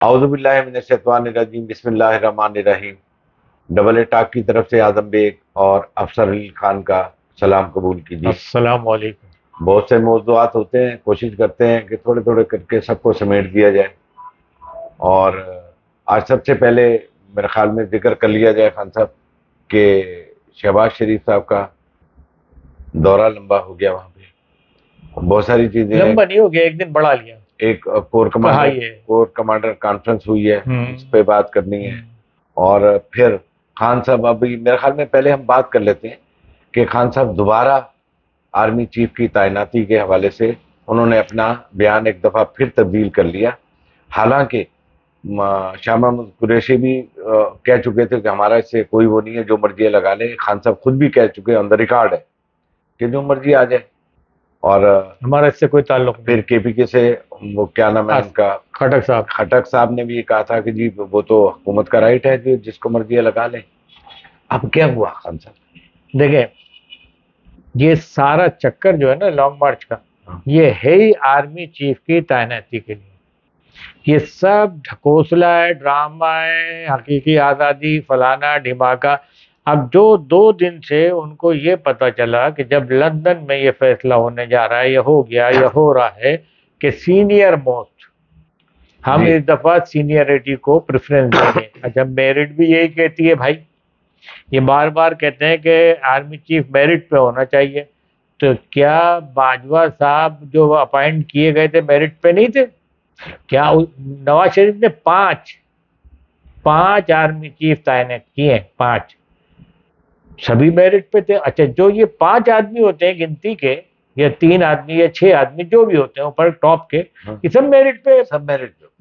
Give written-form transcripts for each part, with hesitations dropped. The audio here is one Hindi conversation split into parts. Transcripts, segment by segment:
औज़ुबिल्लाहि मिनश्शैतानिर्रजीम बिस्मिल्लाहिर्रहमानिर्रहीम। डबल ए टाक की तरफ से आजम बेग और अफसर अली खान का सलाम कबूल कीजिए। अस्सलाम वालेकुम। बहुत से मौज़ूआत होते हैं, कोशिश करते हैं कि थोड़े थोड़े करके सबको समेट दिया जाए। और आज सबसे पहले मेरे ख्याल में जिक्र कर लिया जाए खान साहब के शहबाज शरीफ साहब का दौरा लंबा हो गया। वहाँ पे बहुत सारी चीजें हैं। लंबा नहीं हो गया, एक दिन बढ़ा लिया। एक कोर कहा कमांडर ये कोर कमांडर कॉन्फ्रेंस हुई है, उस हम्म पर बात करनी है। और फिर खान साहब, अभी मेरे ख्याल में पहले हम बात कर लेते हैं कि खान साहब दोबारा आर्मी चीफ की तैनाती के हवाले से उन्होंने अपना बयान एक दफ़ा फिर तब्दील कर लिया। हालांकि शाह महमूद कुरैशी भी कह चुके थे कि हमारा इससे कोई वो नहीं है, जो मर्जी लगा ले। खान साहब खुद भी कह चुके हैं, ऑन द रिकॉर्ड है, कि जो मर्जी आ जाए। और हमारा इससे कोई ताल्लुक नहीं। फिर केपीके से वो क्या नाम है उनका, खटक साहब। खटक साहब ने भी ये कहा था कि जी वो तो हुकूमत का राइट है, जो जिसको मर्जी लगा ले। अब क्या हुआ खान साहब? देखें, ये सारा चक्कर जो है ना लॉन्ग मार्च का, ये है ही आर्मी चीफ की तैनाती के लिए। ये सब ढकोसला है, ड्रामा है, हकीकी आज़ादी फलाना ढिमाका। अब जो 2 दिन से उनको ये पता चला कि जब लंदन में ये फैसला होने जा रहा है, ये हो गया, ये हो रहा है कि सीनियर मोस्ट, हम इस दफा सीनियरिटी को प्रेफरेंस देंगे। अच्छा, मेरिट भी यही कहती है भाई। ये बार बार कहते हैं कि आर्मी चीफ मेरिट पे होना चाहिए। तो क्या बाजवा साहब जो अपॉइंट किए गए थे मेरिट पे नहीं थे? क्या नवाज शरीफ ने पांच पांच आर्मी चीफ तैनात किए हैं? पांच सभी मेरिट पे थे। अच्छा, जो ये 5 आदमी होते हैं गिनती के, या 3 आदमी या 6 आदमी जो भी होते हैं ऊपर टॉप के, ये सब मेरिट पे, सब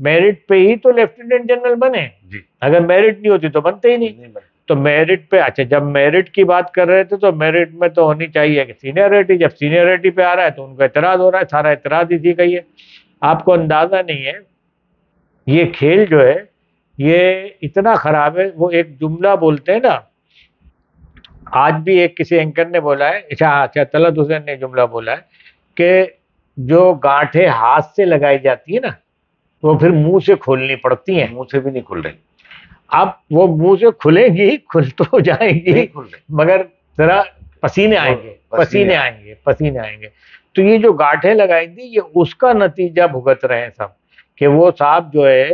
मेरिट पे ही तो लेफ्टिनेंट जनरल बने जी। अगर मेरिट नहीं होती तो बनते ही नहीं। तो मेरिट पे, अच्छा जब मेरिट की बात कर रहे थे तो मेरिट में तो होनी चाहिए कि सीनियरिटी। जब सीनियरिटी पे आ रहा है तो उनको एतराज हो रहा है, सारा एतराज इसी का ही है। आपको अंदाजा नहीं है ये खेल जो है ये इतना खराब है। वो एक जुमला बोलते हैं ना, आज भी एक किसी एंकर ने बोला है, अच्छा तलत हुसैन ने जुमला बोला है कि जो गांठें हाथ से लगाई जाती है ना, वो फिर मुंह से खोलनी पड़ती हैं। मुंह से भी नहीं खुल रही। अब वो मुंह से खुलेंगी, खुल तो जाएंगी, मगर जरा पसीने आएंगे, पसीने आएंगे। तो ये जो गांठें लगाई थी, ये उसका नतीजा भुगत रहे हैं सब, कि वो साहब जो है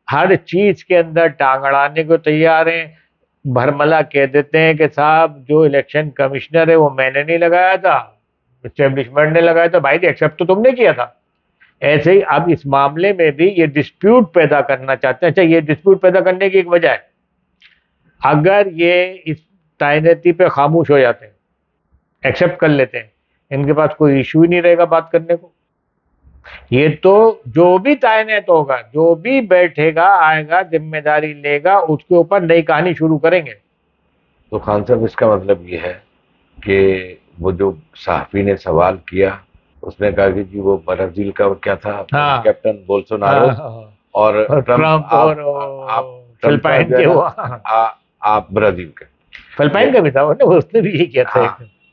हर चीज के अंदर टांग अड़ाने को तैयार हैं। भरमला कह देते हैं कि साहब जो इलेक्शन कमिश्नर है वो मैंने नहीं लगाया था, एस्टेब्लिशमेंट ने लगाया था। भाई एक्सेप्ट तो तुमने किया था। ऐसे ही अब इस मामले में भी ये डिस्प्यूट पैदा करना चाहते हैं। अच्छा, ये डिस्प्यूट पैदा करने की एक वजह है, अगर ये इस तैनाती पे खामोश हो जाते हैं, एक्सेप्ट कर लेते हैं, इनके पास कोई इशू ही नहीं रहेगा बात करने को। ये तो जो भी तैनात होगा, जो भी बैठेगा आएगा, जिम्मेदारी लेगा, उसके ऊपर नई कहानी शुरू करेंगे। तो खान साहब, इसका मतलब ये है कि वो जो सहाफी ने सवाल किया, उसने कहा कि जी वो ब्राजील का क्या था, कैप्टन बोल्सोनारो और ट्रम्प और फिलिपाइन के हुआ, आप ब्राजील के, फिलिपाइन का भी था उसने भी यही किया था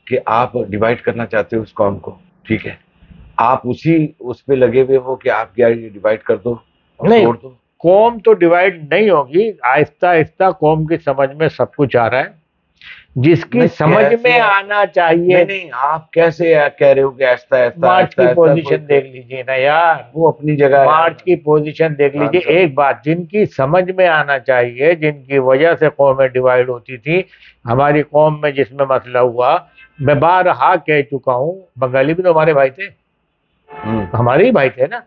कि आप डिवाइड करना चाहते हो उस कौम को। ठीक है, आप उस पे लगे हुए हो कि आप क्या डिवाइड कर दो और नहीं, तोड़ दो। कौम तो डिवाइड नहीं होगी, आहिस्ता आहिस्ता कौम की समझ में सब कुछ आ रहा है, जिसकी समझ में आना चाहिए। नहीं, आप कैसे कह रहे हो कि आहिस्ता आहिस्ता? मार्च की पोजीशन देख लीजिए ना यार, वो अपनी जगह, मार्च की पोजीशन देख लीजिए। एक बात जिनकी समझ में आना चाहिए, जिनकी वजह से कौमें डिवाइड होती थी, हमारी कौम में जिसमें मसला हुआ, मैं बारहा कह चुका हूँ, बंगाली भी तो हमारे भाई थे, हमारे ही भाई थे ना।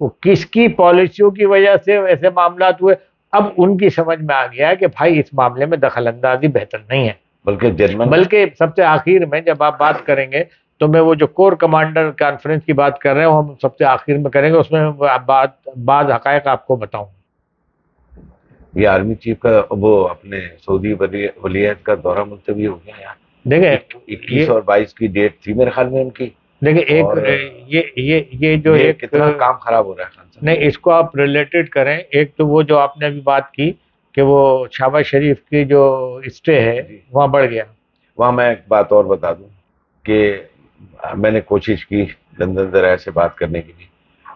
वो किसकी पॉलिसियों की वजह से ऐसे मामला हुए, अब उनकी समझ में आ गया है कि भाई इस मामले में दखल अंदाजी बेहतर नहीं है। बल्कि सबसे आखिर में जब आप बात करेंगे तो मैं वो जो कोर कमांडर कॉन्फ्रेंस की बात कर रहे हो, हम सबसे आखिर में करेंगे, उसमें बाद हकायक आपको बताऊं। ये आर्मी चीफ का वो अपने सऊदी वलीयत का दौरा मुलतवी हो गया यार। देखिए 21 और 22 की डेट थी मेरे ख्याल में उनकी। देखिए एक ये जो एक कितना काम खराब हो रहा है खान साहब। नहीं, इसको आप रिलेटेड करें। एक तो वो जो आपने अभी बात की कि वो शहबाज शरीफ की जो स्टे है वहाँ बढ़ गया। वहाँ मैं एक बात और बता दूं कि मैंने कोशिश की लंदन ज़राए से बात करने के लिए,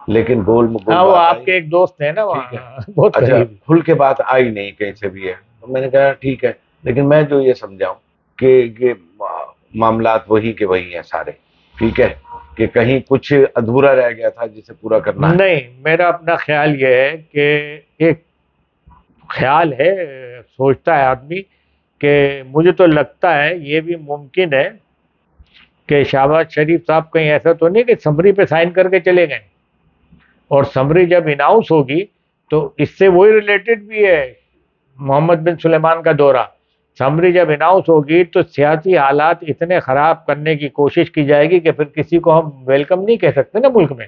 लेकिन गोल में गोल हाँ, वो बात आई। आपके एक दोस्त है ना ठीक है। वहाँ, बहुत अच्छा, करीब। खुल के बात आई नहीं कहीं से भी है, तो मैंने कहा ठीक है। लेकिन मैं जो ये समझाऊं कि ये मामलात वही के वही हैं सारे, ठीक है, कि कहीं कुछ अधूरा रह गया था जिसे पूरा करना है। नहीं, मेरा अपना ख्याल ये है कि एक ख्याल है, सोचता है आदमी कि मुझे तो लगता है ये भी मुमकिन है कि शहबाज शरीफ साहब कहीं ऐसा तो नहीं कि समरी पे साइन करके चले गए, और समरी जब अनाउंस होगी तो इससे वही रिलेटेड भी है, मोहम्मद बिन सुलेमान का दौरा। समरी जब अनाउंस होगी तो सियासी हालात इतने खराब करने की कोशिश की जाएगी कि फिर किसी को हम वेलकम नहीं कह सकते ना मुल्क में।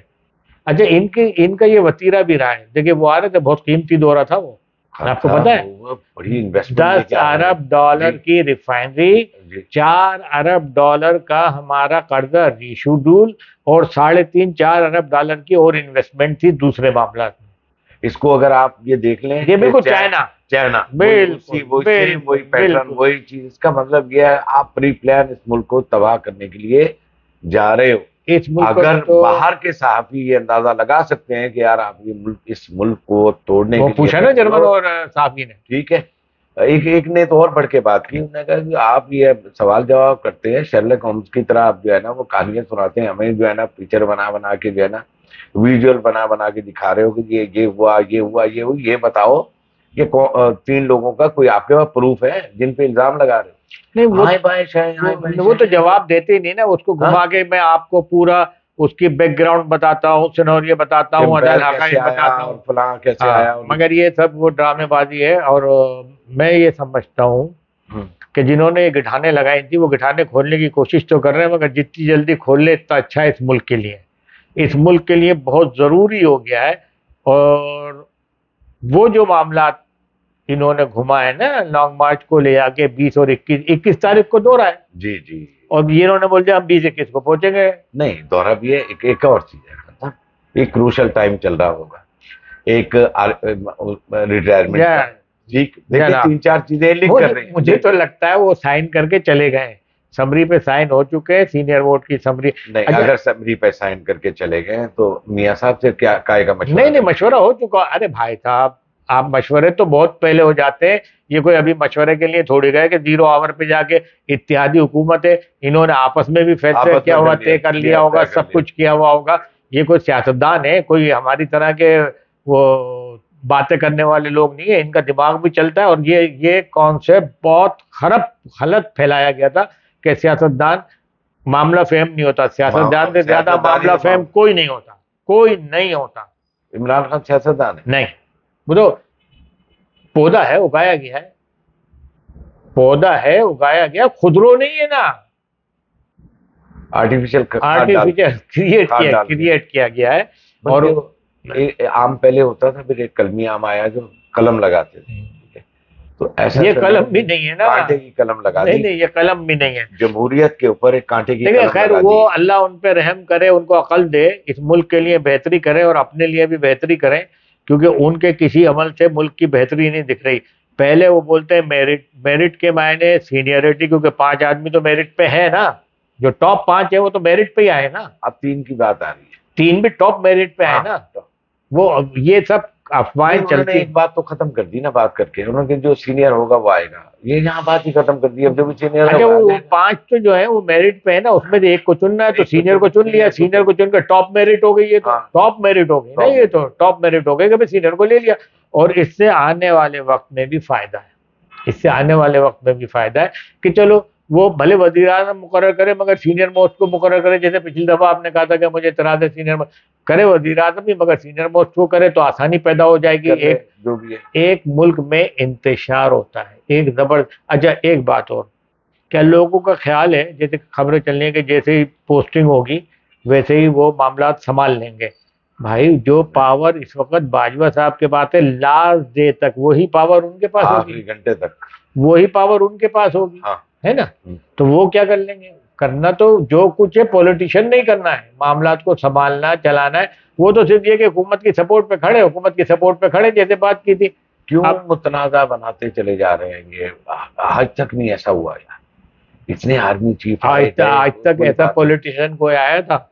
अच्छा, इनकी इनका ये वतीरा भी रहा है, देखिए वो आ रहे थे, बहुत कीमती दौरा था वो, आपको खर्चा पता है। वो बड़ी इन्वेस्टमेंट 10 लेके आ रहे अरब हैं जी। डॉलर की रिफाइनरी, जी 4 अरब डॉलर का हमारा कर्जा रीशेड्यूल, और 3.5-4 अरब डॉलर की और इन्वेस्टमेंट थी दूसरे मामला में। इसको अगर आप ये देख लें ये कि बिल्कुल चाइना, चाइना वही उसी बिल्कुल वही सेम बिल्कुल वही पैटर्न बिल्कुल। वही चीज, इसका मतलब ये है आप प्री प्लान इस मुल्क को तबाह करने के लिए जा रहे हो। इस मुल्क को अगर तो बाहर के सहाफी ये अंदाजा लगा सकते हैं कि यार आप ये मुल्क इस मुल्क को तोड़ने वो के लिए पूछा ना निकले जर्मन हो, और साफी ने। ठीक है। एक एक ने तो और बढ़ के बात की, उन्होंने कहा कि आप ये सवाल जवाब करते हैं शेरलॉक होम्स की तरह, आप जो है ना वो कहानियां सुनाते हैं हमें, जो है ना पिक्चर बना बना के जो है ना विजुअल बना बना के दिखा रहे हो कि ये हुआ ये हुआ ये हुआ, ये बताओ कि 3 लोगों का कोई आपके पास प्रूफ है जिन पे इल्जाम लगा रहे नहीं, हो? हाय बाय शाय हाय बाय वो तो शाय। जवाब देते ही नहीं ना, उसको घुमा के मैं आपको पूरा उसकी बैकग्राउंड बताता हूँ, सिनेरियो बताता हूँ, अदल एम्पायर कैसे हकाइक आया बताता और हूँ। फलां कैसे आया हाँ, और मगर ये सब वो ड्रामेबाजी है, और मैं ये समझता हूँ हम्म, कि जिन्होंने ये गिठाने लगाई थी वो गिठाने खोलने की कोशिश तो कर रहे हैं, मगर जितनी जल्दी खोल ले इतना अच्छा है इस मुल्क के लिए, इस मुल्क के लिए बहुत ज़रूरी हो गया है। और वो जो मामला इन्होंने घुमाए ना, लॉन्ग मार्च को ले आके 20 और 21 तारीख को दौरा है, जी जी। और ये इन्होंने बोल दिया हम 20-21 को पहुंचेंगे। नहीं दौरा भी है, एक और चीज है मतलब, एक क्रूशल टाइम चल रहा होगा, एक रिटायरमेंट या का, ठीक, देखिए जनाब, 3-4 चीजें लिंक कर रहे हैं मुझे तो लगता है वो साइन करके चले गए, समरी पे साइन हो चुके हैं, सीनियर वोट की समरी। नहीं, अच्छा, अगर समरी पे साइन करके चले गए तो मियाँ साहब से क्या काय का मशवरा नहीं नहीं, करना मशवरा चाहिए? हो चुका। अरे भाई साहब, आप मशवरे तो बहुत पहले हो जाते हैं, ये कोई अभी मशवरे के लिए थोड़ी गए कि 0 आवर पे जाके, इत्तेहादी हुकूमत है, इन्होंने आपस में भी फैसला आपस किया में हुआ, कर लिया, तय कर लिया होगा, तय कर सब लिया। कुछ किया हुआ होगा। ये कोई सियासतदान है, कोई हमारी तरह के वो बातें करने वाले लोग नहीं है, इनका दिमाग भी चलता है। और ये कॉन्सेप्ट बहुत खराब गलत फैलाया गया था कि सियासतदान मामला फेम नहीं होता, सियासतदान से ज्यादा सियासतदान ही मामला तो फेम कोई नहीं होता, कोई नहीं होता। इमरान खान सियासतदान है? नहीं, वो तो पौधा है, उगाया गया है, पौधा है उगाया गया, खुदरो नहीं है ना, आर्टिफिशियल आर्टिफिशियल खाद डाल के। क्रिएट किया गया है। और बल्कि आम पहले होता था, फिर एक कलमी आम आया जो कलम लगाते थे, ठीक है, तो ऐसा ये समय कलम भी नहीं है ना, कांटे की कलम लगा नहीं दी, नहीं, ये कलम भी नहीं है। जमहूरियत के ऊपर एक कांटे की देखिए, कलम खैर लगा वो दी। अल्लाह उन पे रहम करे, उनको अकल दे, इस मुल्क के लिए बेहतरी करें और अपने लिए भी बेहतरी करें, क्योंकि उनके किसी अमल से मुल्क की बेहतरी नहीं दिख रही। पहले वो बोलते हैं मेरिट, मेरिट के मायने सीनियरिटी, क्योंकि 5 आदमी तो मेरिट पे है ना, जो टॉप 5 है वो तो मेरिट पे ही आए ना, अब 3 की बात आ रही है। 3 भी टॉप मेरिट पे आए हाँ, ना। वो ये सब अफवाहें नहीं, उन्होंने चलती। एक बात तो खत्म कर दी ना बात करके, उन्होंने जो सीनियर होगा वो आएगा, ये यहाँ बात ही खत्म कर दी, अब जो भी सीनियर अच्छा, होगा आ वो जाएगा। 5 तो जो है वो मेरिट पे है ना, उसमें से एक को चुनना है, तो एक को सीनियर को चुन लिया, एक को सीनियर को चुनकर टॉप मेरिट हो गई, ये तो हाँ, टॉप मेरिट हो गई ना, टॉप ये तो टॉप मेरिट हो गई कि भाई सीनियर को ले लिया। और इससे आने वाले वक्त में भी फायदा है, इससे आने वाले वक्त में भी फायदा है कि चलो वो भले वजीर आज़म मुकर्रर करे, मगर सीनियर मोस्ट को मुकर्रर करे, जैसे पिछली दफा आपने कहा था कि मुझे इतराज है सीनियर मोस्ट, करे वजीर आज़म भी, मगर सीनियर मोस्ट को करे तो आसानी पैदा हो जाएगी। एक जो भी है एक मुल्क में इंतशार होता है, एक जबर। अच्छा, एक बात और, क्या लोगों का ख्याल है जैसे खबरें चलने हैं कि जैसे ही पोस्टिंग होगी वैसे ही वो मामला संभाल लेंगे? भाई, जो पावर इस वक्त बाजवा साहब के पास है, लास्ट डे तक वही पावर उनके पास आखिरी होगी, घंटे तक। वही पावर उनके पास होगी, हाँ, है ना। तो वो क्या कर लेंगे? करना तो जो कुछ है पॉलिटिशियन नहीं करना है, मामलात को संभालना चलाना है। वो तो सिर्फ ये कि हुकूमत की सपोर्ट पे खड़े, हुकूमत की सपोर्ट पे खड़े, जैसे बात की थी। क्यों अब मुतनाज़ा बनाते चले जा रहे हैं? ये आज तक नहीं ऐसा हुआ यार, इतने आर्मी चीफ आए गए, आज तक कोई ऐसा बात नहीं। पॉलिटिशियन कोई आया था?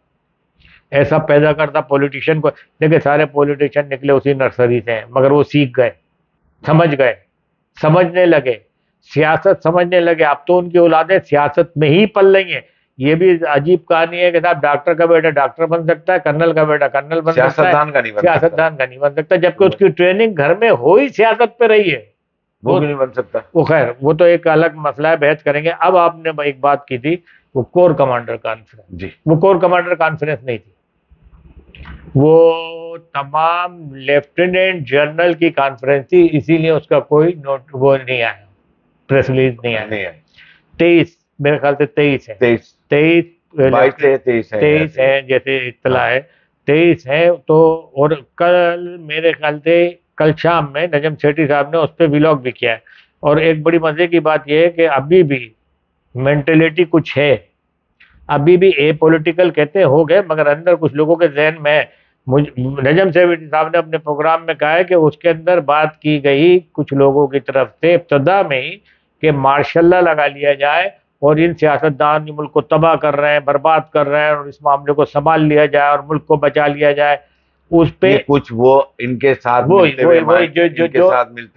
ऐसा पैदा करता पॉलिटिशियन को। देखिए सारे पॉलिटिशियन निकले उसी नर्सरी से हैं, मगर वो सीख गए, समझ गए, समझने लगे, सियासत समझने लगे। अब तो उनकी औलादें सियासत में ही पल रही हैं। ये भी अजीब कहानी है कि साहब डॉक्टर का बेटा डॉक्टर बन सकता है, कर्नल का बेटा कर्नल बन सकता है, सियासतदान का नहीं बन सकता। सियासतदान का नहीं बन सकता, जबकि उसकी ट्रेनिंग घर में हो ही सियासत पे रही है। वो भी नहीं बन सकता। वो खैर वो तो एक अलग मसला है, बहस करेंगे। अब आपने एक बात की थी, वो कोर कमांडर कॉन्फ्रेंस जी, वो कोर कमांडर कॉन्फ्रेंस नहीं थी, वो तमाम लेफ्टिनेंट जनरल की कॉन्फ्रेंस थी, इसीलिए उसका कोई नोट वो नहीं आया, प्रेस रिलीज नहीं आया। 23 मेरे ख्याल से 23 है, 22 23 है जैसे इत्तला है, 23 है। तो और कल मेरे ख्याल से कल शाम में नजम सेठी साहब ने उस पर व्लॉग भी किया है। और एक बड़ी मजे की बात यह है कि अभी भी मेंटेलिटी कुछ है, अभी भी ए पॉलिटिकल कहते हो गए, मगर अंदर कुछ लोगों के जहन में नजम सेठी साहब ने अपने प्रोग्राम में कहा है कि उसके अंदर बात की गई कुछ लोगों की तरफ से इब्तदा में ही कि मार्शल लॉ लगा लिया जाए और इन सियासतदान जो मुल्क को तबाह कर रहे हैं, बर्बाद कर रहे हैं, और इस मामले को संभाल लिया जाए और मुल्क को बचा लिया जाए। उस पे कुछ वो इनके साथ मिलते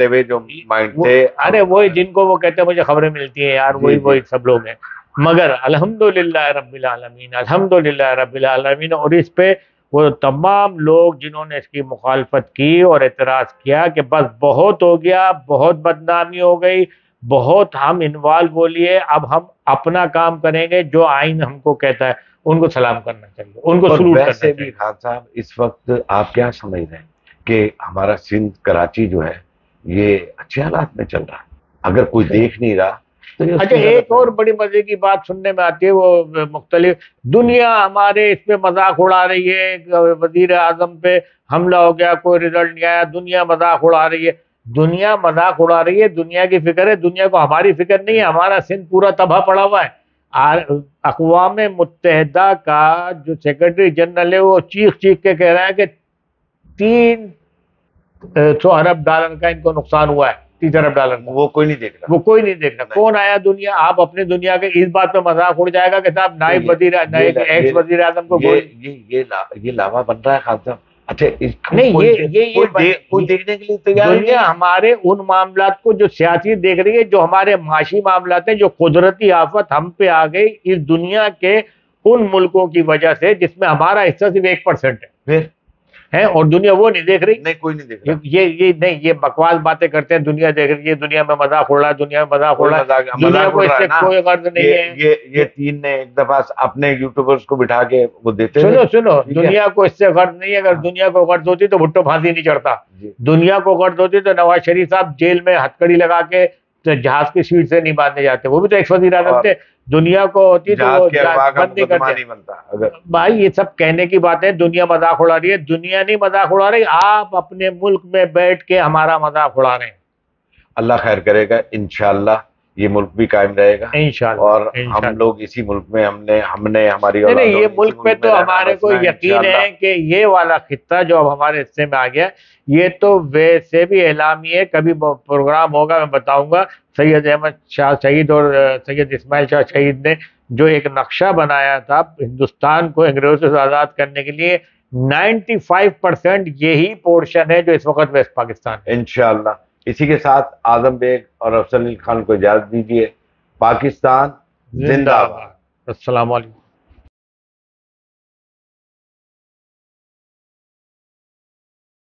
हुए जो माइंड थे, अरे वही जिनको वो कहते हैं मुझे खबरें मिलती हैं यार, वही सब लोग हैं। मगर अल्हम्दुलिल्लाह रब्बिल आलमीन, अल्हम्दुलिल्लाह रब्बिल आलमीन। और इस पे वो तमाम लोग जिन्होंने इसकी मुखालफत की और एतराज़ किया कि बस बहुत हो गया, बहुत बदनामी हो गई, बहुत हम इन्वॉल्व हो लिए, अब हम अपना काम करेंगे जो आइन हमको कहता है, उनको सलाम करना चाहिए, उनको सलूट करना चाहिए। वैसे भी खान साहब इस वक्त आप क्या समझ रहे हैं कि हमारा सिंध कराची जो है ये अच्छे हालात में चल रहा है? अगर कोई देख नहीं रहा तो ये अच्छा, एक और बड़ी मजे की बात सुनने में आती है, वो मुख्तलिफ दुनिया हमारे इस पे मजाक उड़ा रही है, वजीर आजम पे हमला हो गया, कोई रिजल्ट नहीं आया, दुनिया मजाक उड़ा रही है। दुनिया मजाक उड़ा रही है, दुनिया की फिक्र है, दुनिया को हमारी फिक्र नहीं है। हमारा सिंध पूरा तबाह पड़ा हुआ है। अक़वाम मुत्तहिदा का जो सेक्रेटरी जनरल है वो चीख चीख के कह रहा है कि 300 अरब डॉलर का इनको नुकसान हुआ है, 30 अरब डॉलर का। वो कोई नहीं देख रहा, वो कोई नहीं देख रहा। कौन आया दुनिया? आप अपने दुनिया के इस बात पे मजाक उड़ जाएगा कि साहब नाइब वजीर एक्स वजीर आजम को ये लावा बन रहा है खान साहब। अच्छा, नहीं, कोई देखने के लिए तैयार दुनिया हमारे उन मामलात को जो सियासी देख रही है, जो हमारे माशी मामलात हैं, जो कुदरती आफत हम पे आ गई इस दुनिया के उन मुल्कों की वजह से जिसमें हमारा हिस्सा सिर्फ 1% है, और दुनिया वो नहीं देख रही। नहीं, कोई नहीं देख रहा। ये नहीं, ये बकवास बातें करते हैं, दुनिया देख रही है, दुनिया में मजाक उड़ रहा है, दुनिया में मजाक उड़ रहा है, दुनिया को इससे कोई गर्ज नहीं है। ये तीन ने एक दफा अपने यूट्यूबर्स को बिठा के वो देते सुनो, दुनिया को इससे गर्ज नहीं है। अगर दुनिया को गर्ज होती तो भुट्टो फांसी नहीं चढ़ता। दुनिया को गर्ज होती तो नवाज शरीफ साहब जेल में हथकड़ी लगा के जहाज की सीट से नहीं बांधने जाते, वो भी तो एक्स वजीर आजम थे। दुनिया को होती तो वो बंद नहीं करते। भाई ये सब कहने की बातें, दुनिया मजाक उड़ा रही है, दुनिया नहीं मजाक उड़ा रही, आप अपने मुल्क में बैठ के हमारा मजाक उड़ा रहे हैं। अल्लाह खैर करेगा, इंशाअल्लाह ये मुल्क भी कायम रहेगा इंशाअल्लाह, और हम लोग इसी मुल्क में हमने हमारी नहीं, ये मुल्क पे तो हमारे को यकीन है कि ये वाला खित्ता जो अब हमारे हिस्से में आ गया, ये तो वैसे भी एलामी है। कभी प्रोग्राम होगा मैं बताऊंगा, सैयद अहमद शाह शहीद और सैयद इस्माइल शाह शहीद ने जो एक नक्शा बनाया था हिंदुस्तान को अंग्रेजों से आज़ाद करने के लिए, 95% यही पोर्शन है जो इस वक्त वेस्ट पाकिस्तान है। इंशाअल्लाह इसी के साथ आजम बेग और अफजल खान को इजाजत दीजिए। पाकिस्तान जिंदाबाद। अस्सलाम वालेकुम।